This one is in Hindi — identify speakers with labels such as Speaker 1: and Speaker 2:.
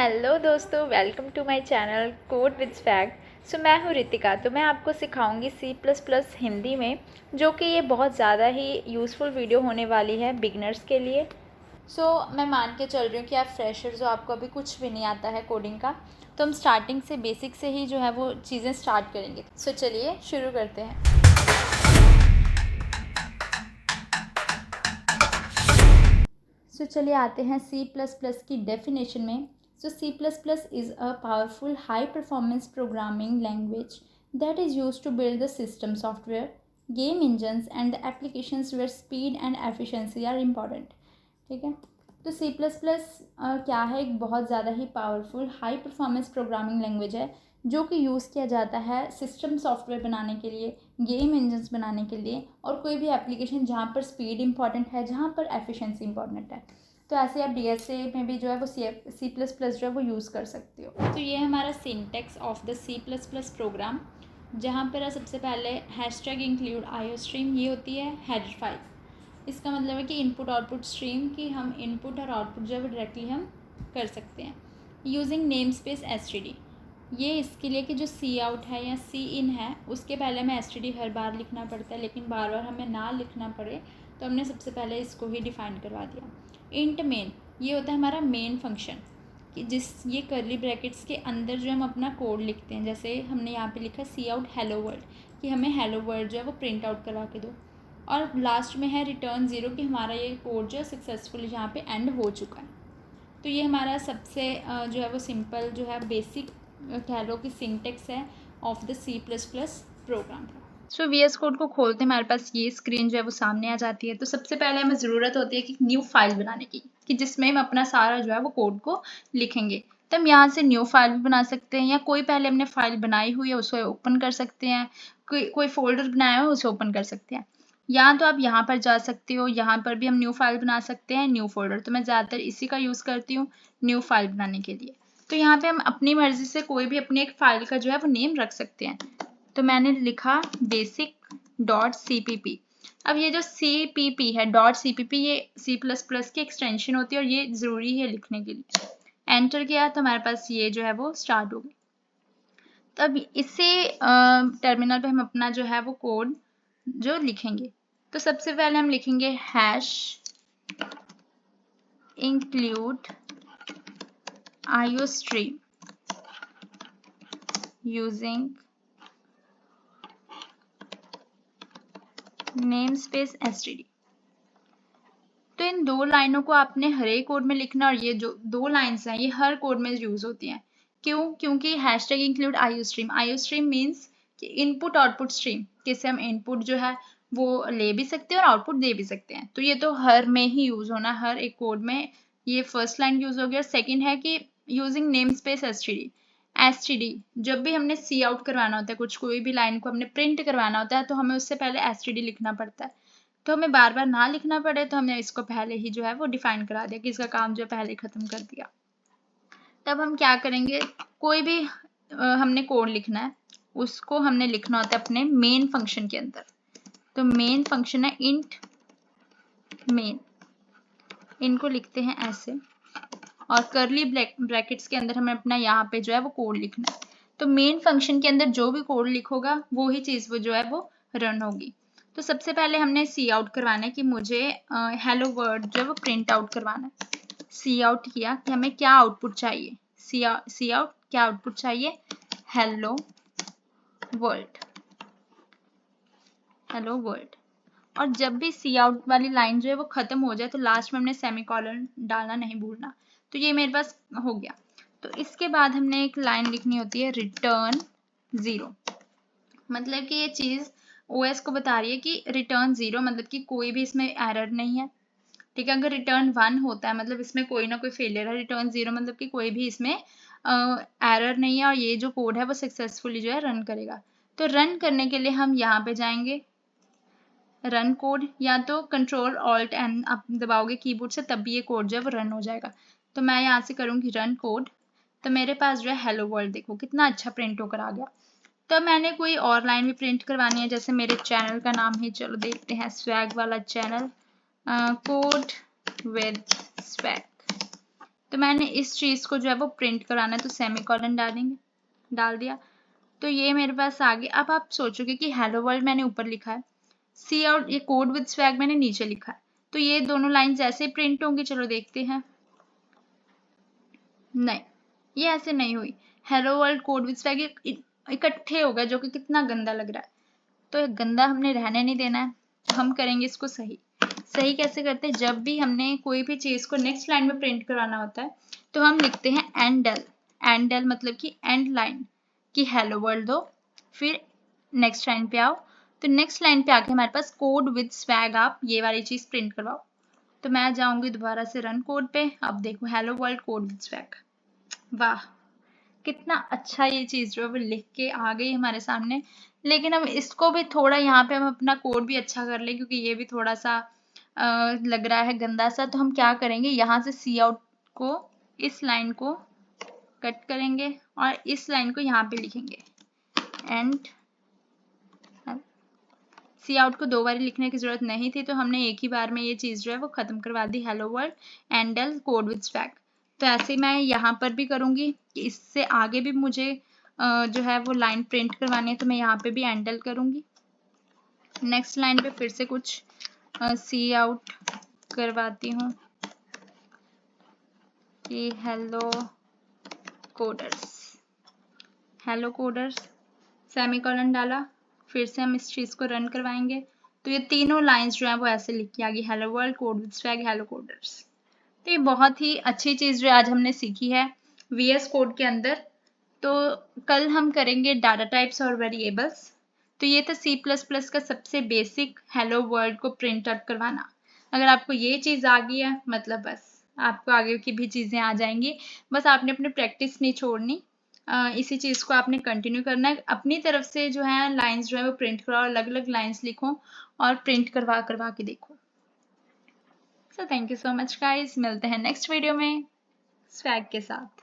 Speaker 1: हेलो दोस्तों, welcome to my channel code with swag. मैं हूँ रितिका। तो मैं आपको सिखाऊंगी C++ हिंदी में, जो कि ये बहुत ज़्यादा ही यूज़फुल वीडियो होने वाली है बिगनर्स के लिए। मैं मान के चल रही हूँ कि आप फ्रेशर्स हो, आपको अभी कुछ भी नहीं आता है कोडिंग का। तो हम स्टार्टिंग से बेसिक से ही जो है वो चीज़ें स्टार्ट करेंगे। चलिए शुरू करते हैं। चलिए आते हैं C++ की डेफिनेशन में। C++ is a powerful high performance programming language that is used to build the system software, game engines and the applications where speed and efficiency are important। ठीक है, तो C++ क्या है? एक बहुत ज़्यादा ही powerful high performance programming language है जो कि यूज़ किया जाता है सिस्टम सॉफ्टवेयर बनाने के लिए, गेम इंजन्स बनाने के लिए और कोई भी एप्लीकेशन जहाँ पर स्पीड इंपॉर्टेंट है, जहाँ पर एफिशिएंसी इंपॉर्टेंट है। तो ऐसे आप DSA में भी जो है वो C++ जो है वो यूज़ कर सकते हो। तो ये हमारा syntax of the C++ program, जहाँ पर सबसे पहले #include IOStream ये होती है हेडर फाइल। इसका मतलब है कि इनपुट आउटपुट स्ट्रीम की हम इनपुट और आउटपुट जो है वो डायरेक्टली हम कर सकते हैं यूजिंग नेम स्पेस std। ये इसके लिए कि जो सी आउट है या सी इन है उसके पहले हमें std हर बार लिखना पड़ता है, लेकिन बार बार हमें ना लिखना पड़े तो हमने सबसे पहले इसको ही डिफ़ाइन करवा दिया। इंट मेन ये होता है हमारा मेन फंक्शन, कि ये कर्ली ब्रैकेट्स के अंदर जो हम अपना कोड लिखते हैं। जैसे हमने यहाँ पे लिखा सी आउट हेलो वर्ल्ड, कि हमें हेलो वर्ल्ड जो है वो प्रिंट आउट करवा के दो। और लास्ट में है रिटर्न 0, कि हमारा ये कोड जो है सक्सेसफुली यहाँ पे एंड हो चुका है। तो ये हमारा सबसे जो है वो सिंपल जो है बेसिक कह लो कि सिंटेक्स है ऑफ द C++ प्रोग्राम का। VS कोड को खोलते हमारे पास ये स्क्रीन जो है वो सामने आ जाती है। तो सबसे पहले हमें ज़रूरत होती है कि न्यू फाइल बनाने की, कि जिसमें हम अपना सारा जो है वो कोड को लिखेंगे। तो हम यहाँ से न्यू फाइल भी बना सकते हैं, या कोई पहले हमने फाइल बनाई हुई है उसे ओपन कर सकते हैं, कोई फोल्डर बनाया हो उसे ओपन कर सकते हैं। या तो आप यहाँ पर जा सकते हो, यहाँ पर भी हम न्यू फाइल बना सकते हैं, न्यू फोल्डर। तो मैं ज़्यादातर इसी का यूज़ करती हूँ न्यू फाइल बनाने के लिए। तो यहाँ पे हम अपनी मर्जी से कोई भी अपनी एक फाइल का जो है वो नेम रख सकते हैं। तो मैंने लिखा basic.cpp। अब ये जो CPP है .cpp, ये C++ की एक्सटेंशन होती है और ये ज़रूरी है लिखने के लिए। एंटर किया तो हमारे पास ये जो है वो स्टार्ट हो गई। तब इसे टर्मिनल पे हम अपना जो है वो कोड जो लिखेंगे। तो सबसे पहले हम लिखेंगे #include IOStream using namespace std। तो इन दो लाइनों को आपने हर एक कोड में लिखना, और ये जो दो लाइन्स हैं ये हर कोड में यूज होती हैं। क्यों? क्योंकि #include IOStream, IOStream मीन्स कि इनपुट आउटपुट स्ट्रीम, किससे हम इनपुट जो है वो ले भी सकते हैं और आउटपुट दे भी सकते हैं। तो ये तो हर में ही यूज होना, हर एक कोड में। ये फर्स्ट लाइन यूज हो गया। और सेकेंड है कि यूजिंग नेम स्पेस std, जब भी हमने सी आउट करवाना होता है, कोई भी लाइन को हमने प्रिंट करवाना होता है, तो हमें उससे पहले std लिखना पड़ता है। तो हमें बार बार ना लिखना पड़े तो हमने इसको पहले ही जो है वो डिफाइन करा दिया, कि इसका काम जो पहले खत्म कर दिया। तब हम क्या करेंगे, कोई भी हमने कोड लिखना है उसको हमने लिखना होता है अपने मेन फंक्शन के अंदर। तो मेन फंक्शन है इंट मेन, इनको लिखते हैं ऐसे, और करली ब्रैकेट्स के अंदर हमें अपना यहाँ पे जो है वो कोड लिखना है। तो मेन फंक्शन के अंदर जो भी कोड लिखोगा वो ही चीज़ वो जो है वो रन होगी। तो सबसे पहले हमने सी आउट करवाना है, कि मुझे हेलो वर्ड जो है वो प्रिंट आउट करवाना है। सी आउट किया कि हमें क्या आउटपुट चाहिए, सी आउट क्या आउटपुट चाहिए, हेलो वर्ल्ड, हेलो वर्ल्ड। और जब भी सी आउट वाली लाइन जो है वो खत्म हो जाए तो लास्ट में हमने सेमीकोलन डालना नहीं भूलना। तो ये मेरे पास हो गया। तो इसके बाद हमने एक लाइन लिखनी होती है रिटर्न 0, मतलब कि ये चीज़ OS को बता रही है कि रिटर्न 0 मतलब कि कोई भी इसमें एरर नहीं है। ठीक है, अगर रिटर्न 1 होता है मतलब इसमें कोई ना कोई फेलियर है। रिटर्न 0 मतलब कि कोई भी इसमें एरर नहीं है और ये जो कोड है वो सक्सेसफुली जो है रन करेगा। तो रन करने के लिए हम यहाँ पे जाएंगे रन कोड, या तो Ctrl+Alt+N आप दबाओगे कीबोर्ड से, तब भी ये कोड जो है वो रन हो जाएगा। तो मैं यहाँ से करूँगी रन कोड। तो मेरे पास जो है हेलो वर्ल्ड देखो कितना अच्छा प्रिंट होकर आ गया। तो मैंने कोई और लाइन भी प्रिंट करवानी है, जैसे मेरे चैनल का नाम है, चलो देखते हैं, स्वैग वाला चैनल, कोड विद स्वैग। तो मैंने इस चीज़ को जो है वो प्रिंट कराना है तो सेमीकोलन डाल दिया। तो ये मेरे पास आ गया। अब आप सोचोगे कि हेलो वर्ल्ड मैंने ऊपर लिखा है, सी आउट ये कोड विद स्वैग मैंने नीचे लिखा है, तो ये दोनों लाइंस ऐसे प्रिंट होंगी। चलो देखते हैं। नहीं, ये ऐसे नहीं हुई। Hello world code with swag इकट्ठे हो गए, जो कि कितना गंदा लग रहा है। तो गंदा हमने रहने नहीं देना है, हम करेंगे इसको सही। सही कैसे करते हैं? जब भी हमने कोई भी चीज़ को नेक्स्ट लाइन में प्रिंट कराना होता है तो हम लिखते हैं एंडल। एंडल मतलब कि एंड लाइन की हेलो वर्ल्ड दो, फिर नेक्स्ट लाइन पे आओ। तो नेक्स्ट लाइन पे आके हमारे पास कोड विद स्वैग आप ये वाली चीज़ प्रिंट करवाओ। तो मैं जाऊंगी दोबारा से रन कोड पे। अब देखो hello world code with swag, वाह कितना अच्छा ये चीज़ जो है वो लिख के आ गई हमारे सामने। लेकिन अब इसको भी थोड़ा यहाँ पे हम अपना कोड भी अच्छा कर लें, क्योंकि ये भी थोड़ा सा लग रहा है गंदा सा। तो हम क्या करेंगे, यहाँ से सी आउट को, इस लाइन को कट करेंगे और इस लाइन को यहाँ पे लिखेंगे एंड। सी आउट को 2 बार लिखने की जरूरत नहीं थी, तो हमने एक ही बार में ये चीज़ जो है वो ख़त्म करवा दी, hello world endl code with swag. तो ऐसे मैं यहाँ पर भी करूँगी कि इससे आगे भी मुझे जो है वो लाइन प्रिंट करवानी है, तो मैं यहाँ पे भी एंडल करूँगी। नेक्स्ट लाइन पे फिर से कुछ सी आउट करवाती हूँ कि हेलो कोडर्स सेमीकोलन डाला, फिर से हम इस चीज़ को रन करवाएंगे। तो ये तीनों लाइंस जो है वो ऐसे लिख के आ गई, hello world code with swag hello coders. तो ये बहुत ही अच्छी चीज़ जो आज हमने सीखी है VS कोड के अंदर। तो कल हम करेंगे डाटा टाइप्स और वेरिएबल्स। तो ये था C++ का सबसे बेसिक हेलो वर्ल्ड को प्रिंट आउट करवाना। अगर आपको ये चीज़ आ गई है, मतलब बस आपको आगे की भी चीज़ें आ जाएंगी। बस आपने अपनी प्रैक्टिस नहीं छोड़नी, इसी चीज़ को आपने कंटिन्यू करना है। अपनी तरफ से जो है लाइंस जो है वो प्रिंट कराओ, अलग अलग लाइंस लिखो और प्रिंट करवा के देखो। So thank you so much guys, मिलते हैं नेक्स्ट वीडियो में स्वैग के साथ।